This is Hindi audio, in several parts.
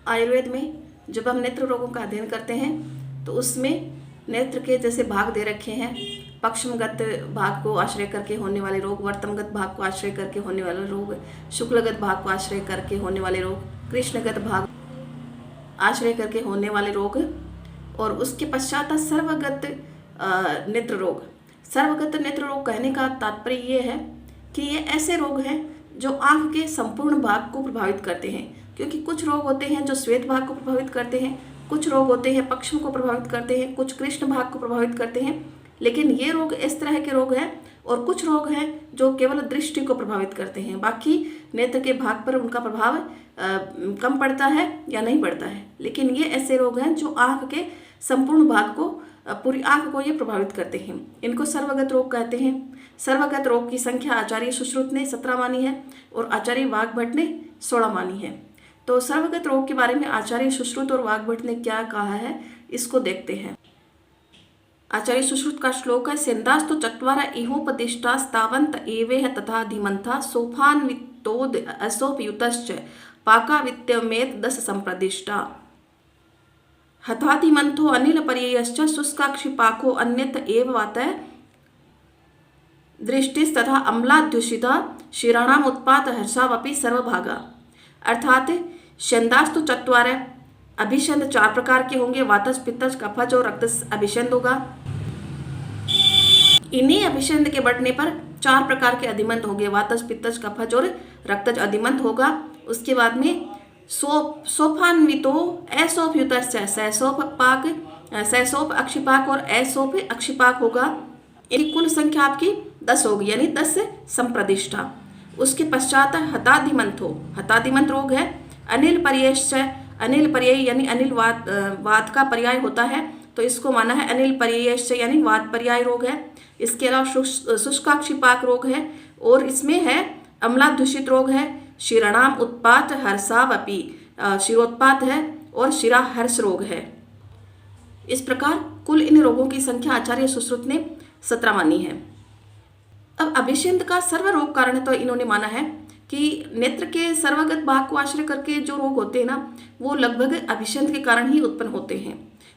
आयुर्वेद में जब हम नेत्र रोगों का अध्ययन करते हैं तो उसमें नेत्र के जैसे भाग दे रखे हैं। पक्षमगत भाग को आश्रय करके होने वाले रोग, वर्तमगत भाग को आश्रय करके होने वाले रोग, शुक्लगत भाग को आश्रय करके होने वाले रोग, कृष्णगत भाग आश्रय करके होने वाले रोग, और उसके पश्चात सर्वगत नेत्र रोग। सर्वगत नेत्र रोग कहने का तात्पर्य ये है कि ये ऐसे रोग हैं जो आंख के संपूर्ण भाग को प्रभावित करते हैं, क्योंकि कुछ रोग होते हैं जो श्वेत भाग को प्रभावित करते हैं, कुछ रोग होते हैं पक्षम को प्रभावित करते हैं, कुछ कृष्ण भाग को प्रभावित करते हैं। लेकिन ये रोग इस तरह के रोग हैं, और कुछ रोग हैं जो केवल दृष्टि को प्रभावित करते हैं, बाकी नेत्र के भाग पर उनका प्रभाव कम पड़ता है या नहीं पड़ता है। लेकिन ये ऐसे रोग हैं जो आंख के संपूर्ण भाग को, पूरी आंख को ये प्रभावित करते हैं। इनको सर्वगत रोग कहते हैं। सर्वगत रोग की संख्या आचार्य सुश्रुत ने 17 मानी है और आचार्य वाग्भट ने 16 मानी है। तो सर्वगत रोग के बारे में आचार्य सुश्रुत और वाग्भट ने क्या कहा है, इसको देखते हैं। आचार्य सुश्रुत का श्लोक है, सेन्दास्तु चत्वार इहोपदिष्टा स्तावंत एवेह तथा धीमंथा सोफान्वितोद असोपयुतश्च पाकावित्यमेत 10 संप्रदिष्टा। हथाधिमंथो अनिल पर्ययश्च शुष्काक्षिपाको अन्यत एव वातः दृष्टिस्तथा अम्लाद्युषिता शिराणाम उत्पात हर्षावपि सर्वभागा। अर्थात छंदास्तु चत्वार, अभिषंद 4 प्रकार के होंगे, वातज, पित्तज, कफज और रक्तज अभिषंद होगा। इन्हीं अभिषंद के बढ़ने पर 4 प्रकार के अधिमंत होंगे, वातज, पित्तज, कफज और रक्तज अधिमंत होगा। उसके बाद में सोफान्वितो असोपयुतश्च, सैसोप अक्षिपाक और असोप अक्षिपाक होगा। इनकी कुल संख्या आपकी 10 होगी, यानी 10 संप्रदिष्टा। उसके पश्चात हताधिमंत हो, हताधिमंत रोग है। अनिल पर्ययश्च, अनिल पर्याय यानी अनिल वात का पर्याय होता है, तो इसको माना है अनिल पर्ययश्च यानी वात पर्याय रोग है। इसके अलावा शुष्काक्षिपाक रोग है, और इसमें है अम्लादूषित रोग है। शिराणाम उत्पात हर्षावपि, शिरोत्पात है और शिराहर्ष रोग है। इस प्रकार कुल इन रोगों की संख्या आचार्य सुश्रुत ने 17 मानी है। अब अभिषेद का सर्व रोग कारण तो इन्होंने माना है कि नेत्र के सर्वगत भाग को आश्रय करके जो रोग होते हैं ना, वो लगभग अभिषेद के कारण ही उत्पन्न होते हैं।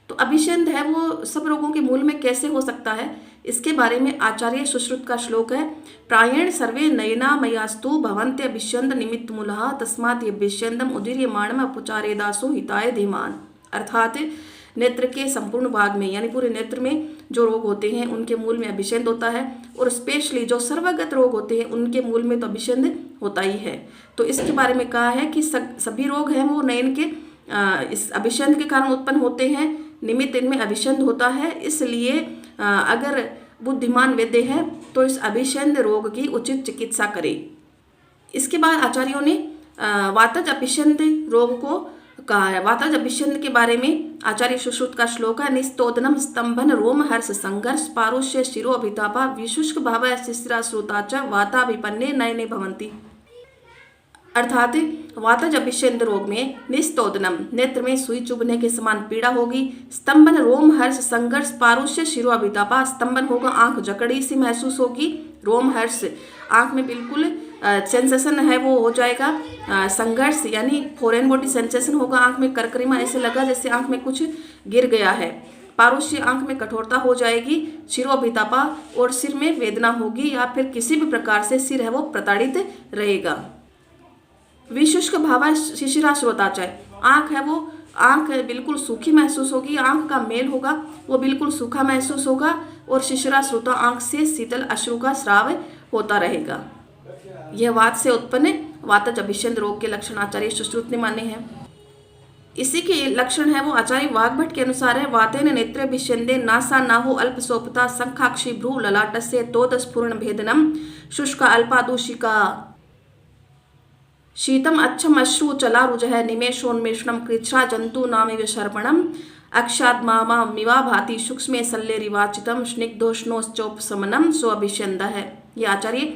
तो अभिषेद है वो सब रोगों के मूल में कैसे हो सकता है, इसके बारे में आचार्य सुश्रुत का श्लोक है, प्रायेण सर्वे नयना मयास्तु भवन्ते अभिषेद निमित्त मूलः तस्मात् अभिषेदम उदीर्यमाणम अपचारेदासु हिताय धीमान। अर्थात नेत्र के संपूर्ण भाग में यानी पूरे नेत्र में जो रोग होते हैं उनके मूल में अभिषेद होता है, और स्पेशली जो सर्वगत रोग होते हैं उनके मूल में तो अभिषेद होता ही है। तो इसके बारे में कहा है कि सभी रोग हैं वो नयन के इस अभिषेद के कारण उत्पन्न होते हैं, निमित्त इनमें अभिषेद होता है। इसलिए अगर बुद्धिमान वैद्य है तो इस अभिषेद रोग की उचित चिकित्सा करे। इसके बाद आचार्यों ने वातज अभिषेद रोग को कहा है। वातज अभिषेद के बारे में आचार्य सुश्रुत का श्लोक है, निस्तोदनम स्तंभन रोम हर्ष संघर्ष पारुष्य शिरो अभितापा विशुष्क भाव शिशिरा श्रुता च वाताभिपन्ने नयने भवन्ति। अर्थात वातज अभिषेद रोग में निस्तोदनम नेत्र में सुई चुभने के समान पीड़ा होगी, स्तंभन रोम हर्ष संघर्ष पारुष्य शिरो अभितापा, स्तंभन होगा आंख जकड़ी सी महसूस होगी, रोम हर्ष आंख में बिल्कुल सेंसेशन है वो हो जाएगा, संघर्ष यानी फॉरेन बॉडी सेंसेशन होगा, आंख में करकरीमा ऐसे लगा जैसे आंख में कुछ गिर गया है, पारुष्य आंख में कठोरता हो जाएगी, शिरोभितापा और सिर में वेदना होगी या फिर किसी भी प्रकार से सिर है वो प्रताड़ित रहेगा। विशुष्क भाव शिशिरा श्रोताचय, आंख है वो आंख बिल्कुल सूखी महसूस होगी, आंख का मेल होगा वो बिल्कुल सूखा महसूस होगा, और शिशिरा श्रोता आंख से शीतल अश्रु का स्राव होता रहेगा। यह वात से उत्पन्न वातज अभिषेद रोग के लक्षण आचार्य सुश्रुत ने माने हैं। इसी के लक्षण है वो आचार्य वाग्भट के अनुसार है, वातेन नेत्रे अभिषेदे नासा नाहो अल्प सोपता संखाक्षी भ्रू ललाटस्य तोद स्फुरण भेदनम शुष्का अल्पादूषिका शीतम अच्छम अश्रु चला रुजह निमेषोन्मेषणम कृच्छा जंतु नामिव शर्पणम अक्षात्मा मिवा भाति सूक्ष्मे सल्लेरिवाचितम स्निग्धोष्णोश्चोपशमनम सो अभिषेद है। ये आचार्य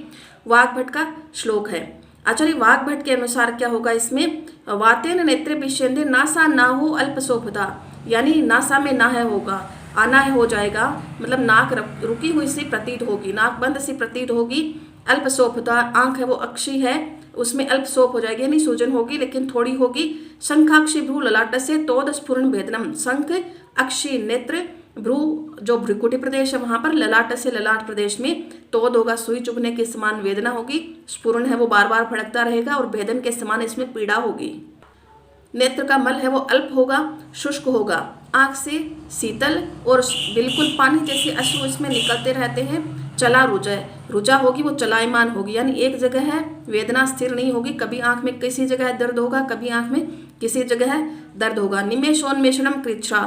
वाग्भट का श्लोक है। आचार्य वाग्भट के अनुसार क्या होगा इसमें, वातेन नेत्रे अभिषेदे नासा ना हो अल्पसोपता, यानी नासा में ना है होगा, आना है हो जाएगा, मतलब नाक रुकी हुई सी प्रतीत होगी, नाक बंद सी प्रतीत होगी। अल्पसोपता आंख है वो अक्षी है, उसमें अल्प सोप हो जाएगी यानी सूजन होगी लेकिन थोड़ी होगी। शंखाक्षी भ्रू ललाटस्य तोद स्फुरन भेदनम, शंख अक्षी नेत्र भ्रू जो भ्रुकुटी प्रदेश है वहां पर, ललाट से ललाट प्रदेश में तोद होगा, सुई चुभने के समान वेदना होगी, स्फुरन है वो बार बार भड़कता रहेगा और भेदन के समान इसमें पीड़ा होगी। नेत्र का मल है वो अल्प होगा, शुष्क होगा, आंख से शीतल और बिल्कुल पानी जैसे अश्रु इसमें निकलते रहते हैं। चला रुजा, रुजा होगी वो चलायमान होगी यानी एक जगह है, वेदना स्थिर नहीं होगी, कभी आंख में किसी जगह दर्द होगा, कभी आंख में किसी जगह दर्द होगा। निमेषोन्मेषणम कृच्छ्रा,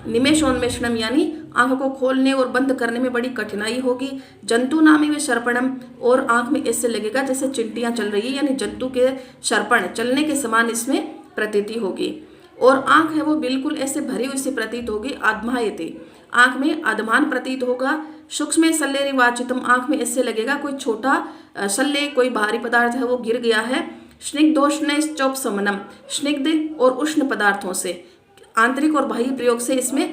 निमेषोन्मेषणम यानी आंख को खोलने और बंद करने में बड़ी कठिनाई होगी। जंतु नामी व सर्पणम, और आंख में ऐसे लगेगा जैसे चिंटियां चल रही है यानी जंतु के सर्पण चलने के समान इसमें प्रतीति होगी। और आंख है वो बिल्कुल ऐसे भरी हुई सी प्रतीत होगी। आत्मायते, आंख में आदमान प्रतीत होगा। सूक्ष्म शल्यरिवाचितम, आंख में ऐसे लगेगा कोई छोटा शल्य, कोई भारी पदार्थ है वो गिर गया है। स्निग्धोष्णश्चोपशमनम, स्निग्ध और उष्ण पदार्थों से, आंतरिक और बाह्य प्रयोग से इसमें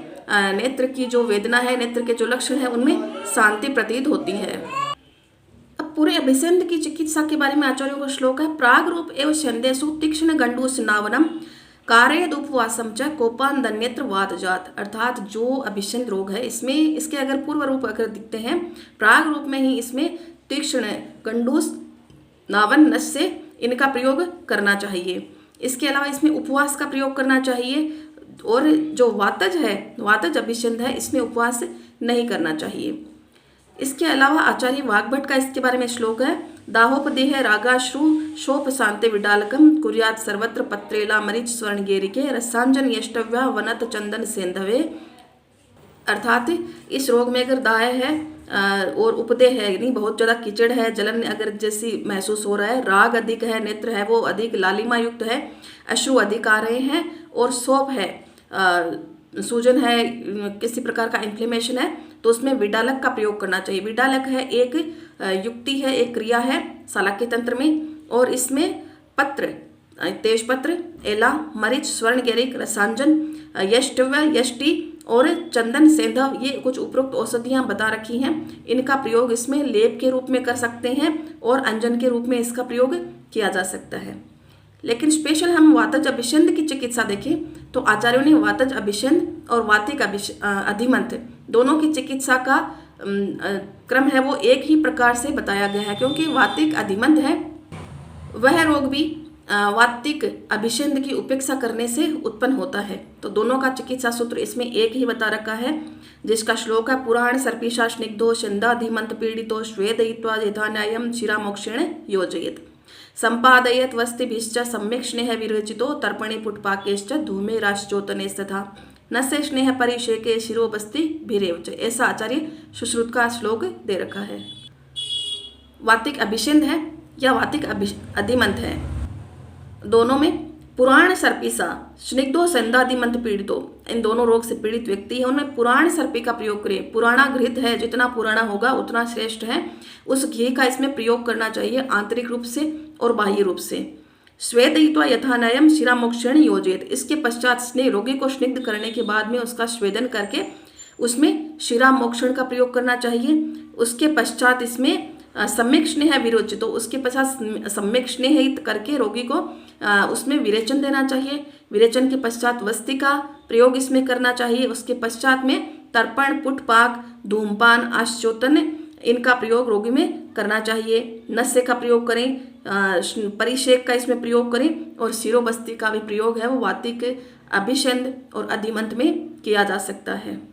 नेत्र की जो वेदना है, नेत्र के जो लक्षण है उनमें शांति प्रतीत होती है। अब पूरे अभिसंध की चिकित्सा के बारे में आचार्यों का श्लोक है। प्राग रूप एवं संदेशु तीक्ष्ण गंडूस नावनम कारयद उपवासम च कोपांधन्यत्र वातजात, अर्थात जो अभिसंध रोग है इसमें इसके अगर पूर्व रूप अगर दिखते हैं प्राग रूप में ही इसमें तीक्ष्ण गंडूस नावन नस से इनका प्रयोग करना चाहिए। इसके अलावा इसमें उपवास का प्रयोग करना चाहिए और जो वातज है, वातज अभिसंध है, इसमें उपवास नहीं करना चाहिए। इसके अलावा आचार्य वाग्भट का इसके बारे में श्लोक है। दाहोपदेह रागाश्रु शोप शांति विडालकम कुर्यात सर्वत्र पत्रेला मरीच स्वर्ण गेरिके रसांजन यष्टव्या वनत चंदन सेंधवे, अर्थात इस रोग में अगर दाह है और उपदेह है यानी बहुत ज़्यादा कीचड़ है, जलन अगर जैसी महसूस हो रहा है, राग अधिक है, नेत्र है वो अधिक लालिमा युक्त है, अश्रु अधिक आ रहे हैं और शोप है, सूजन है, किसी प्रकार का इन्फ्लेमेशन है, तो उसमें विडालक का प्रयोग करना चाहिए। विडालक है एक युक्ति है, एक क्रिया है शालाक्य तंत्र में, और इसमें पत्र, तेज पत्र, एला, मरीच, स्वर्ण गेरिक, रसांजन, यष्टव्य, यष्टि और चंदन सेंधव, ये कुछ उपरोक्त औषधियाँ बता रखी हैं। इनका प्रयोग इसमें लेप के रूप में कर सकते हैं और अंजन के रूप में इसका प्रयोग किया जा सकता है। लेकिन स्पेशल हम वातज अभिसंध की चिकित्सा देखें तो आचार्यों ने वातज अभिसंध और वातिक अधिमंथ दोनों की चिकित्सा का क्रम है वो एक ही प्रकार से बताया गया है, क्योंकि वातिक अधिमंथ है वह रोग भी वातिक अभिसंध की उपेक्षा करने से उत्पन्न होता है। तो दोनों का चिकित्सा सूत्र इसमें एक ही बता रखा है, जिसका श्लोक है। पुराण सर्पिशा स्निग्धो छंदाधिमंत पीड़ितो श्वेदयित्वा यथान्यायम शिरामोक्षेण योजयेत् संपादयत वस्तिभिश्च सम्यक् स्नेह विरचितो तर्पणे पुटपाकेश्च धूमे राश्चोतनेस्तथा न से स्नेह परिषेके शिरोबस्ति भिरेवच, ऐसा आचार्य सुश्रुत का श्लोक दे रखा है। वातिक अभिसंध है या वातिक अधिमंथ है, दोनों में पुराण सर्पिसा स्निग्धो संदाधिमंत पीड़ितो, इन दोनों रोग से पीड़ित व्यक्ति है उनमें पुराण सर्पी का प्रयोग करें। पुराना घृत है, जितना पुराना होगा उतना श्रेष्ठ है, उस घी का इसमें प्रयोग करना चाहिए आंतरिक रूप से और बाह्य रूप से। स्वेदयित्वा यथान्यायम शिरामोक्षेण योजयेत्, इसके पश्चात स्नेह रोगी को स्निग्ध करने के बाद में उसका स्वेदन करके उसमें शिरामोक्षण का प्रयोग करना चाहिए। उसके पश्चात इसमें सम्यक स्नेह विरोचित, तो उसके पश्चात सम्यक स्नेहित करके रोगी को उसमें विरेचन देना चाहिए। विरेचन के पश्चात वस्ति का प्रयोग इसमें करना चाहिए। उसके पश्चात में तर्पण, पुटपाक, धूमपान, आश्चोतन इनका प्रयोग रोगी में करना चाहिए। नस्य का प्रयोग करें, परिषेक का इसमें प्रयोग करें और शिरोबस्ति का भी प्रयोग है वो वातिक अभिसंध और अधिमंथ में किया जा सकता है।